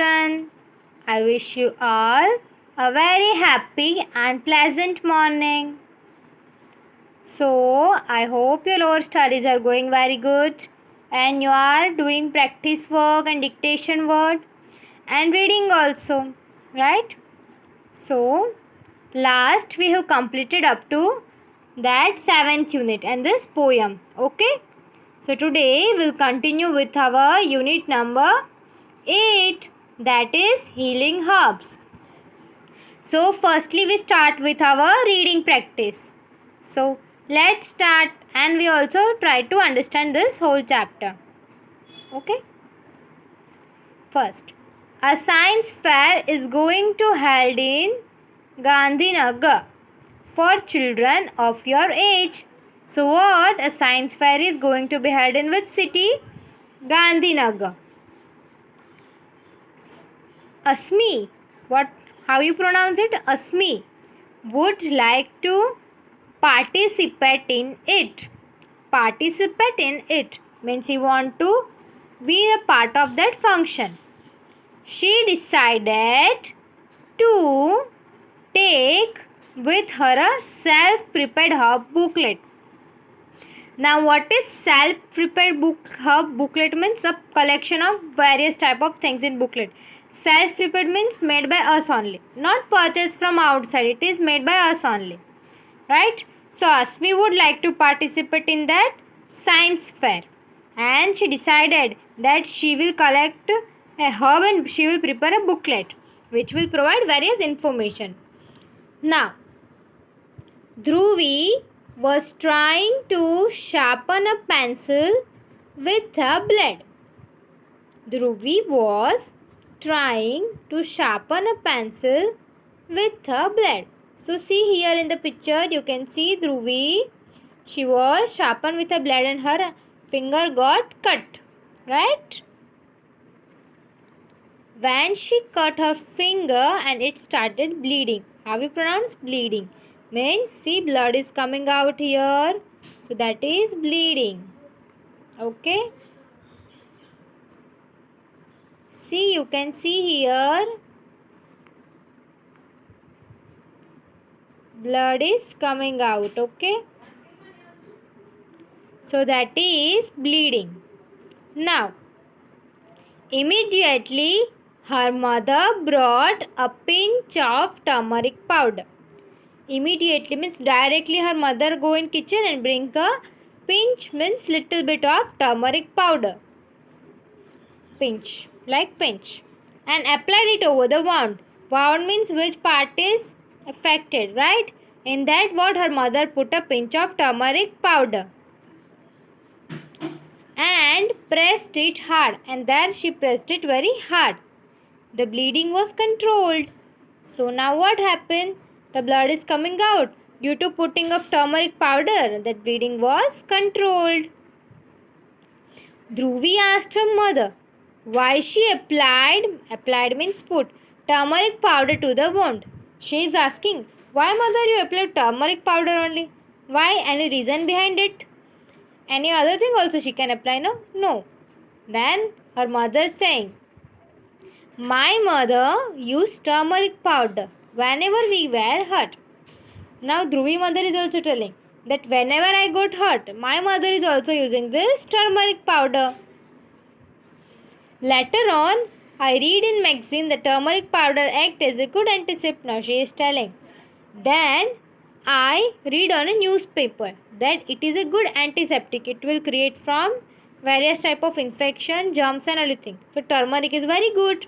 children. I wish you all a very happy and pleasant morning. So, I hope your lower studies are going very good and you are doing practice work and dictation work and reading also, right? So, last we have completed up to that 7th unit and this poem, okay? So today we'll continue with our unit number 8, that is healing herbs. So firstly we start with our reading practice. So let's start and we also try to understand this whole chapter. Okay? First, a science fair is going to held in Gandhinagar for children of your age. So what? A science fair is going to be held in which city? Gandhinagar. Asmi, how you pronounce it? Asmi would like to participate in it. Participate in it means he want to be a part of that function. She decided to take with her a self-prepared herb booklet. Now what is self-prepared herb booklet means? A collection of various type of things in booklet. Self-prepared means made by us only, not purchased from outside. It is made by us only, right? So Asmi would like to participate in that science fair and she decided that she will collect a herb and she will prepare a booklet which will provide various information. Now Dhruvi was trying to sharpen a pencil with a blade. Dhruvi was trying to sharpen a pencil with a blade. So see here in the picture you can see Dhruvi. She was sharpened with a blade and her finger got cut. Right? When she cut her finger and it started bleeding. How we pronounce bleeding? Means see blood is coming out here. So that is bleeding. Okay? See, you can see here blood is coming out. Okay? So that is bleeding. Now, immediately her mother brought a pinch of turmeric powder. Immediately means directly her mother go in kitchen and bring a pinch means little bit of turmeric powder. Pinch, like pinch. And applied it over the wound. Wound means which part is affected, right? In that what her mother put a pinch of turmeric powder. And pressed it hard. And there she pressed it very hard. The bleeding was controlled. So now what happened? The blood is coming out. Due to putting of turmeric powder, that bleeding was controlled. Dhruvi asked her mother why she applied means put, turmeric powder to the wound. She is asking, why mother you applied turmeric powder only? Why? Any reason behind it? Any other thing also she can apply, no? No. Then her mother is saying, my mother used turmeric powder whenever we were hurt. Now Dhruvi mother is also telling that whenever I got hurt, my mother is also using this turmeric powder. Later on, I read in magazine that turmeric powder acts as a good antiseptic. Now she is telling. Then I read on a newspaper that it is a good antiseptic. It will create from various type of infection, germs and everything. So turmeric is very good.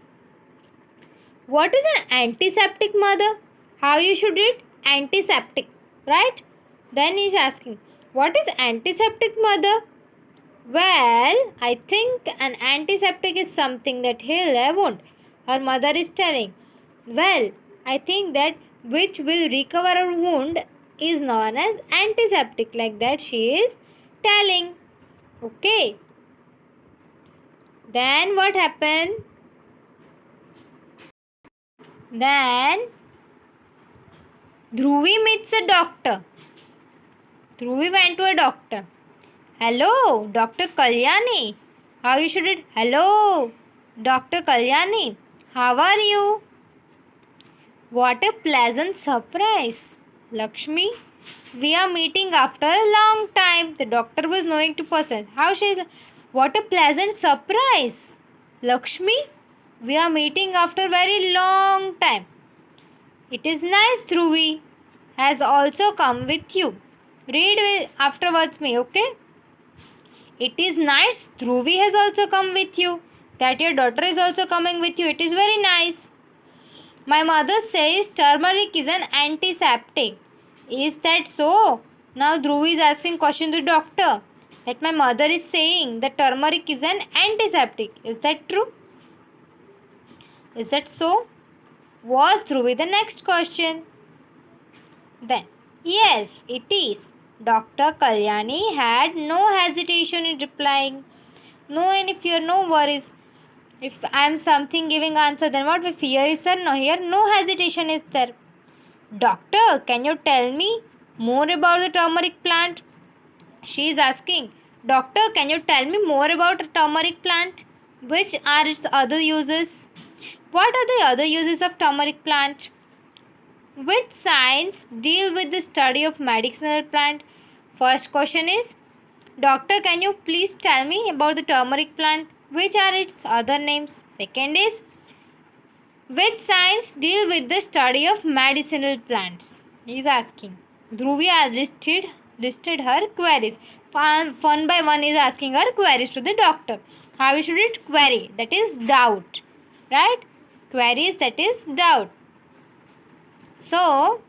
What is an antiseptic, mother? How you should read? Antiseptic, right? Then he is asking, what is antiseptic, mother? Well, I think an antiseptic is something that heals a wound. Her mother is telling, well, I think that which will recover a wound is known as antiseptic. Like that she is telling. Okay. Then what happened? Then Dhruvi meets a doctor. Dhruvi went to a doctor. Hello, Dr. Kalyani. How you should read? Hello, Dr. Kalyani. How are you? What a pleasant surprise. Lakshmi, we are meeting after a long time. The doctor was knowing to person. How she is. What a pleasant surprise. Lakshmi, we are meeting after very long time. It is nice Dhruvi has also come with you. Read afterwards me, okay? It is nice Dhruvi has also come with you. That your daughter is also coming with you. It is very nice. My mother says turmeric is an antiseptic. Is that so? Now Dhruvi is asking question to doctor. That my mother is saying that turmeric is an antiseptic. Is that true? Is that so? Was Dhruvi the next question? Then, yes, it is. Dr. Kalyani had no hesitation in replying. No any fear, no worries. If I am something giving answer, then what? If fear is there, no here, no hesitation is there. Doctor, can you tell me more about the turmeric plant? She is asking. Doctor, can you tell me more about the turmeric plant? Which are its other uses? What are the other uses of turmeric plant? Which science deal with the study of medicinal plant? First question is, Doctor, can you please tell me about the turmeric plant? Which are its other names? Second is, which science deal with the study of medicinal plants? He is asking. Dhruvi has listed her queries. One by one is asking her queries to the doctor. How we should it? Query. That is doubt. Right? Queries, that is doubt. So,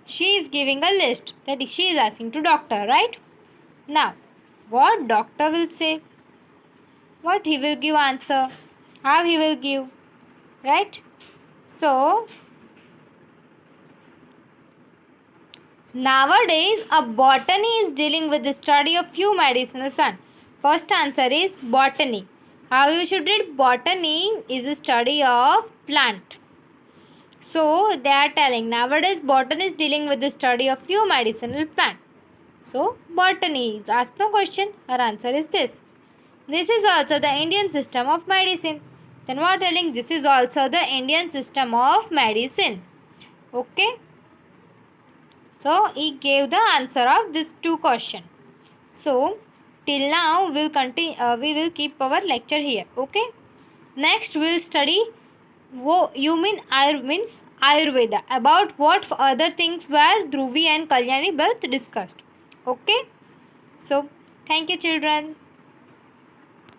she is giving a list that she is asking to doctor, right? Now, what doctor will say? What he will give answer? How he will give? Right? So, nowadays a botany is dealing with the study of few medicinal plants. First answer is botany. How you should read? Botany is a study of plant. So, they are telling nowadays botany is dealing with the study of few medicinal plants. So, botany is asked no question. Her answer is this. This is also the Indian system of medicine. Then what telling? This is also the Indian system of medicine. Okay. So, he gave the answer of these two questions. So, till now we will keep our lecture here. Okay. Next, we will study means Ayurveda. About what other things were Dhruvi and Kalyani both discussed. Okay. So, thank you children.